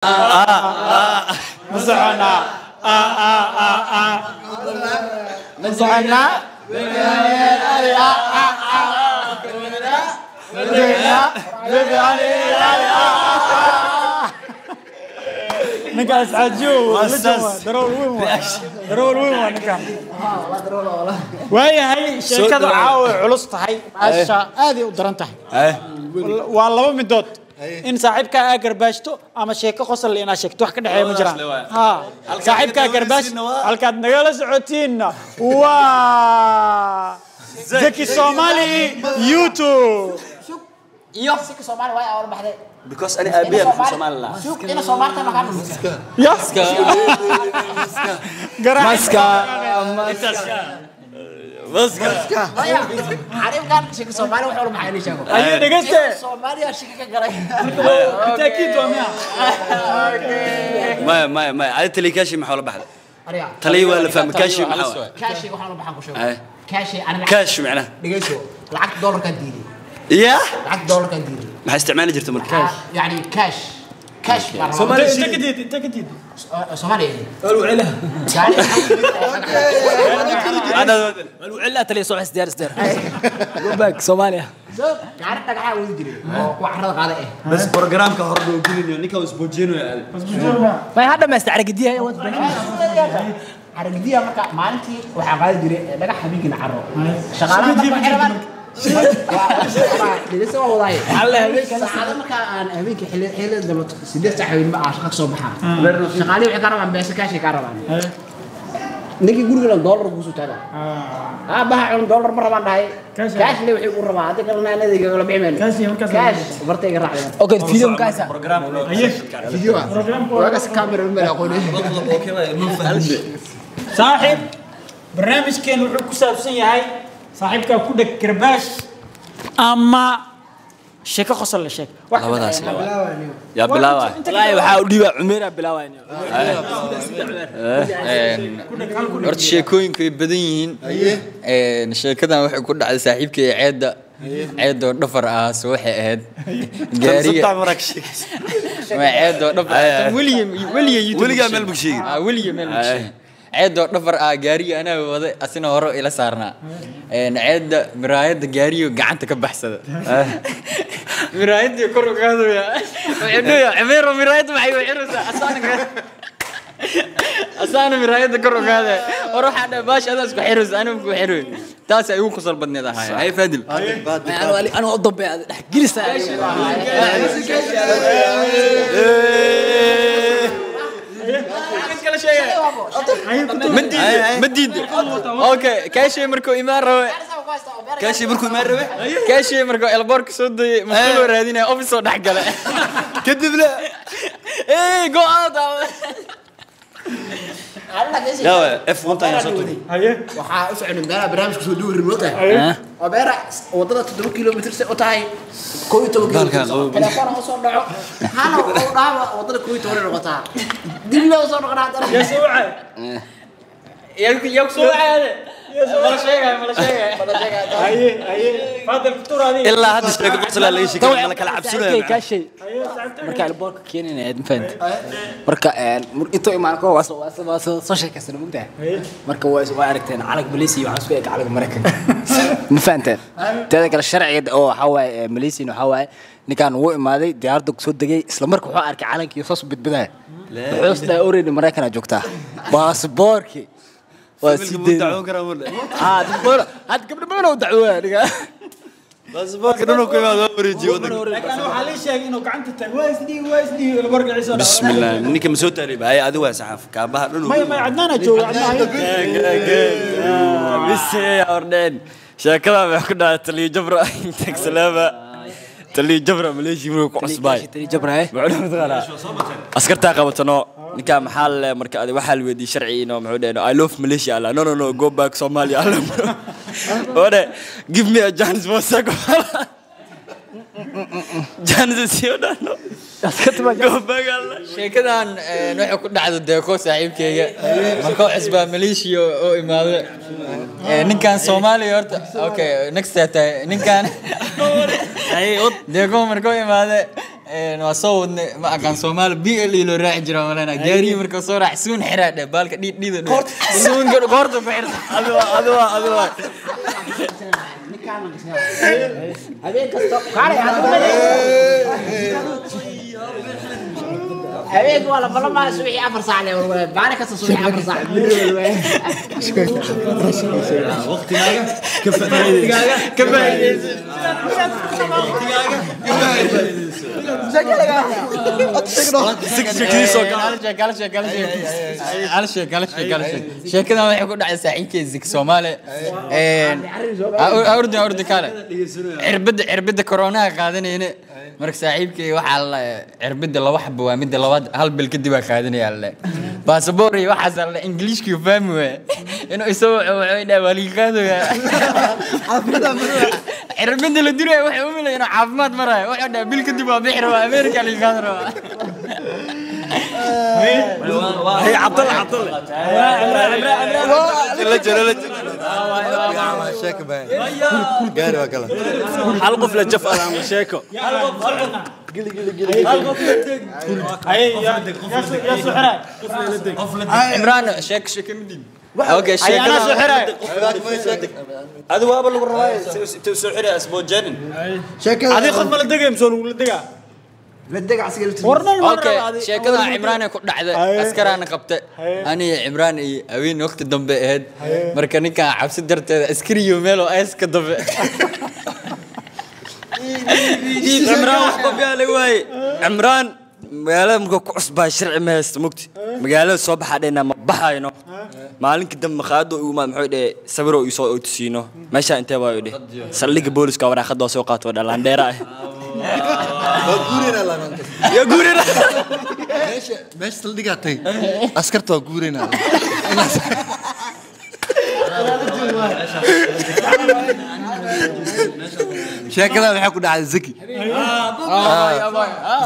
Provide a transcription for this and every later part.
مسحنا مسحنا نقاس عجوب درول وين نكمل وهي هاي شركة عاوي علصتها هاي هذه ودرنتها والله من دوت إن صاحبك أجر باشتو أما شيء قصر لي أنا شيء توح كده حي مجرى ها صاحبك أجر باش هالكاد نقول سعوتينا زكي الصومالي يوتيوب يو زكي الصومالي واي أول بحدي because أنا أبي أروح الصومال لا شوف أنا صومالي تما كان يا مسكا عارف كان شيء الصومالي وحول محلي شافه أيه نقصت الصومالي يا شيء كجراي بالتأكيد ما عاد تلي كاشي محول بحد تلي ولا فهم كاشي محول كاشي وحول بحق وشوف كاشي أنا كاش معناه دقيقة العقد $1 كان ديري يا العقد $1 كان ديري ما استعمال جرت مركز يعني كاش صومالي أنت جديد صومالي الوعلة أنا الوعلة تلي صوح سدير قبك صوماليا عارف تقع ويدري وحرد قاعدة إيه بس برنامج كهرباء وجيني نيكا وسبوجينو يعني ما هذا ما استعرق ديها يا ولد عرقديها marka maalintii waxa qaadi jiray laga xabiigina caro shaqaalaha marka xirban lidis waa wadaay alla habeenka saacada marka aan habeenka xilli dama 8 saac habeen ma shaqo soo baxaa shaqaalihi waxay ka rabaan beesa kaashi ka rabaan ninki guriga $1 ku soo taada baha $1 ma rabaan dhahay kaash le waxay u rabaa hadda kalena anadiga la biximeen kaash bartayga raacay okay video kaasa برنامج video waa kamera ma la aqoon صاحب برنامج كان وحكو سابسين هاي صاحبك كودك كرباش أما شيكا خسر لشيك يا بلاوة لا waxaa u dhiba Umeera bilaawayna horta sheekooyinku ay badan yihiin sheekadan waxay ku dhacday saaxiibkay ceedo dhafar ah soo waxay ahayd gaariga ceedo dhafar William meel bugshiin ceedo dhafar ah gaariga ana waday asina hore ila saarnaa ceeda miraayada gaariga gacanta ka baxsada miraayada kor u qaadaya waxay Umeera miraayada waxay u xiraysaa asana miraayada kor u qaadaya waxa dhab baash adas ku xiraysaa anigu ku xiray taas ay ugu qosol badneed ahay hay faadil أنا أضبط جلسة مديد اوكي كاشي مركو إمارة كاشي مركو البارك سودي مشكلة رادينا اوفيس ودحقله كذب لا ايه جو اوت يا اف 1 تايم صوتي waxaa u socon meela barnaamijku soo duuri remote oo beera wadada 7 kilomitir oo tahay 12 telefoon oo soo dhaco hana oo dhaaba wadada 12 noqotaa dib loo soo noqonaa يا سوعة يا سوعة ما شيء هاي فاضل الفطور هذه إلا هذا الشيء قبل لا يشيك على كل عبسولة كاشي marka alboorka keenina aad fahant marka inta imaanko waa soo sheekaysan mugtaa marka waa aragteen calag Malaysia waxa isku eg calag Mareykan ma fahanteen tada kala sharciga oo waxa waay Malaysia waxa waay ninkan uu imaaday diyaarada soo degay isla marka wuxuu arkay calankii soo badbaday wuxuu isla oreeyay Mareykan joogtaa baasaboorki waa sidii دكتور هاد قبل ما نو دعوه بس باك دونو كيما دوريجي لكن أنا حالي شيء إنه قعنت وايسدي البرق عيسى بسم الله منك مسوت تقريبا هاي عدوها سحاف كابها دونو ما عدنانا جو عدنا بس يا أردن شكرا بحكنا تلي جبرة إنتك سلامة تلي جبرة مليشي مروك عصباي تلي جبرة معلومة غلا أسكرتها قبلتنا نكا محل مركز وحال ودي شرعي إنه معودين I love Malaysia لا no go back Somalia وده give me a chance بوسك chance سيودا no go back sheekadan nooc ku dhacdo deeko saaxiibkayga markuu xisbaa Malaysia oo imaado ninkan Soomaaliya horta okay next time ninkan deeko markuu imaado وصوت ما كان صومال بي اللي لو راح جرا ولا جاري مركز صور حسون حراد بالك دي سون قرط بعير هذا هذيك والله ما سوي 4 ساعة ولا بعرف اسوي 4 ساعة وقتي هذا كفايه شكلنا waxay ku dhacay saaxiibkay Soomaali ordi kale cirbada corona qaadanayna marka saaxiibkay waxa la cirbada laba xabo waa mid labaad hal bil kadib waa qaadanaya la passport iyo waxa la Englishku fahmi waa inuu isoo waxay waligaado cirbada la diray waxa uu leeyahay caafimaad maray waxa dhaa bil kadib waa bixir waa America la qaadaro هي عبد الله شيكو باين قاري وكلا حلقف لجف انا شيكو عمران شيك مدين اوكي شيك انا سحرة هذا هو ابو الروايه سحرة اسمه جنن هذه خد مال دقه مسول ولا دقه لدق عسكري اوكي شيكada عمران ku dhacday askarana qabtay ani عمران iyo haween waqti dambe ahayd marka ninka cabsi darteeda askariyo meel oo ayska dambe عمران وحبا بيالي واي عمران magaalada markuu ku cusbaa sharci ma haysto mugti magaalada soo baxaadayna ma baxayno maalinka dambe qaado uu ma maxay dhee sawiro uu soo tusiino meesha intee waa uu dhee saldhigga booliska waraaqada soo qaato dhalaan dheera ah يا غورينا ماشي سلديغا تاي اسكرتو غورينا شكلها waxay ku dhacay zaki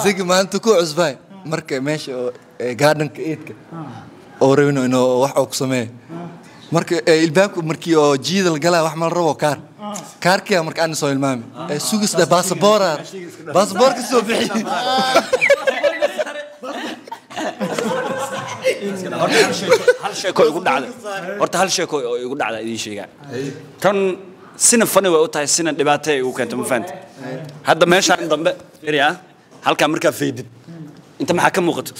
zaki maanta ku cusbay markay meesha gardenka eedka oo reeyno inuu wax uu ku sameeyo marka ilbaabku markii oo jiidal galaa wax mal rabo kaarkiya marka aan soo ilmaami sugisda baasaboorka soo bixi hal sheeko igu dhacday horta hal sheeko igu dhacday idin sheegaa tan sina fani way u tahay sina dhibaato ay u keento ma fahanti hadda meeshaan dambe fiiriya halka marka feedid inta maxaa ka muuqato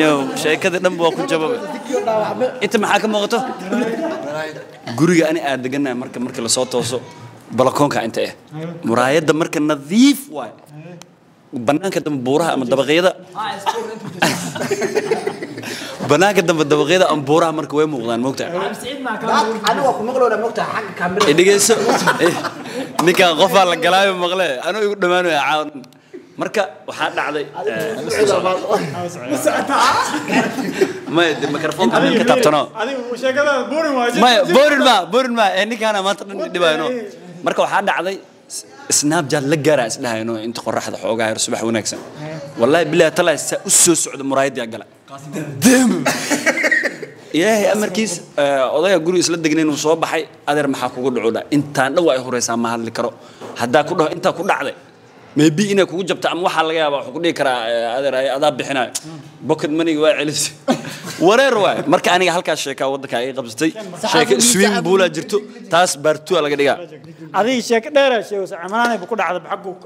yo sheekada dhan waa ku jabay inta maxaa ka muuqato guriga ani aad deganahay marka la soo tooso balkoonka inta ah muraayada marka nadiif waay banaanka dambe buuraha ama dabaqyada banaanka dambe dabaqyada ama buuraha marka way muuqdaan moogtaa anigu ku maqlooda moogtaa xagga kaamira dhigeyso ninka qof la galaayo maqle anigu igu dhamaanayo caawan marka waxa dhacday ma yid mikrofoonka ka tabtano adigu sheekada boorin ma ninkaana maanta dhan dhibayno marka waxa dhacday snapchat la gaara isdhahayno inta qorraxda xoogaa yar subax wanaagsan wallahi billahi talaa u soo socdo muraayada gala ilaahay amarkiis odayga guri isla degnay inuu soo baxay adeer maxaa kugu dhacuda intaan dhaw ay horeysaa ma hadli karo hadaa ku dhaho inta ku dhacday maybe inay kugu jabta ama waxa laga yaabaa wuxuu ku dhigi karaa adeer ay adaa bixinayo pocket money waa celis wareer waay marka aniga halkaas sheeka wadanka ay qabsatay sheeka swim buula jirto taas baartu laga dhigaa adiga sheeka dheer sheego Cimraan ku dhacday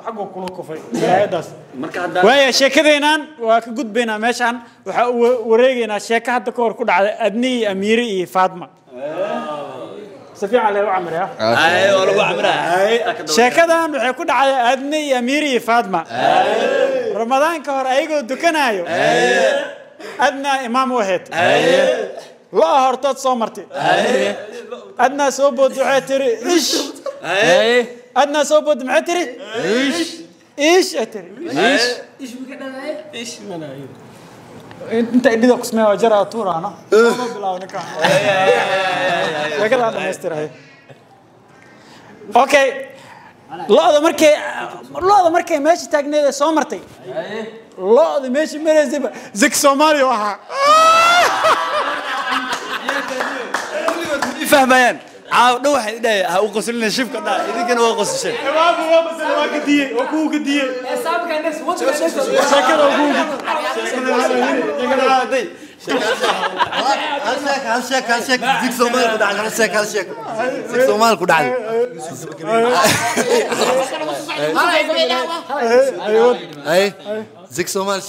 xaqo kula kufay hay'adaas marka hadda waaya sheekadeenan waa ka gudbaynaa meeshan waxa wareegaynaa sheeka hadda ka hor ku dhacday adni amiiri iyo faadma سفيع عليه وعمره اي والله وعمره sheekadan waxay ku dhacday adni amiiri iyo faadma ramadaan ka hor ayagoo dukanayo adna imaam waheed la hortad soo martay adna soo bood waxay tiri ish adna soo bood maxay tiri ish tiri ish ish malaayo انت اديك اسمها وجرا تورانا بلاو نكا وكذا دمستراي اوكي لودا markay meesha taagneed soo martay looda meesha mareysay zak Soomaali waxa fahmayaan عاو دو واحد ده هو قصلنا شوف كده إذا كان هو قص شيء بس أنا كديه وكو كديه سابق الناس وانت شكله وكو هالشيك زيك سومال كده على هالشيك زيك سومال كده على أي زيك سومال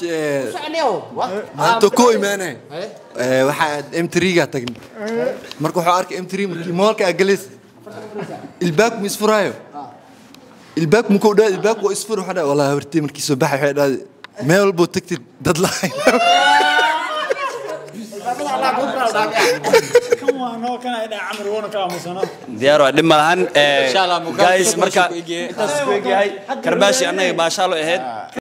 ما تكوي مانه واحد M3 قاعد مركو حارك M3 مركي مالك أجلس الباك مسفرايو الباك مكودا الباك وإسفر وحدا والله هرتي مركي سباح حدا ما يلبو تكتب ديدلاين ديارو لما هن إن شاء الله جايز مركا كرباشي أنا باشالو إهد